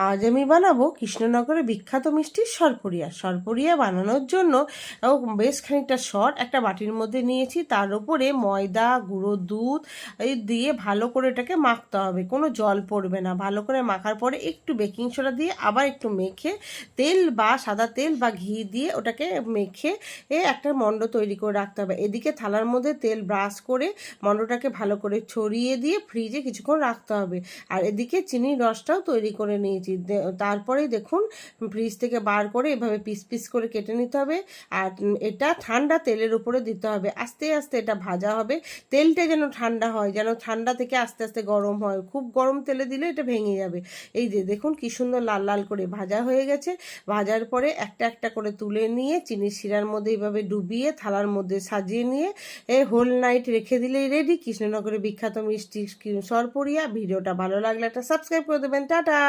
আজ আমি বানাবো কৃষ্ণনগরের বিখ্যাত মিষ্টি সরপুরিয়া। সরপুরিয়া বানানোর জন্য বেশ খানিকটা সর একটা বাটির মধ্যে নিয়েছি, তার উপরে ময়দা, গুঁড়ো দুধ এই দিয়ে ভালো করে এটাকে মাখতে হবে, কোনো জল পড়বে না। ভালো করে মাখার পরে একটু বেকিং সোডা দিয়ে আবার একটু মেখে তেল বা সাদা তেল বা ঘি দিয়ে ওটাকে মেখে একটা মণ্ড তৈরি করে রাখতে হবে। এদিকে থালার মধ্যে তেল ব্রাশ করে মণ্ডটাকে ভালো করে ছড়িয়ে দিয়ে ফ্রিজে কিছুক্ষণ রাখতে হবে। আর এদিকে চিনির রসটাও তৈরি করে নিয়েছি। তারপরে দেখুন ফ্রিজ থেকে বার করে এভাবে পিস পিস করে কেটে নিতে হবে। আর এটা ঠান্ডা তেলের উপরে দিতে হবে, আস্তে আস্তে এটা ভাজা হবে। তেলটা যেন ঠান্ডা হয়, যেন ঠান্ডা থেকে আস্তে আস্তে গরম হয়। খুব গরম তেলে দিলে এটা ভেঙে যাবে। এই যে দেখুন কি সুন্দর লাল লাল করে ভাজা হয়ে গেছে। ভাজার পরে একটা একটা করে তুলে নিয়ে চিনির শিরার মধ্যে এইভাবে ডুবিয়ে থালার মধ্যে সাজিয়ে নিয়ে হোল নাইট রেখে দিলেই রেডি কৃষ্ণনগরের বিখ্যাত মিষ্টি সরপুরিয়া। ভিডিওটা ভালো লাগলে একটা সাবস্ক্রাইব করে দেবেন। টাটা।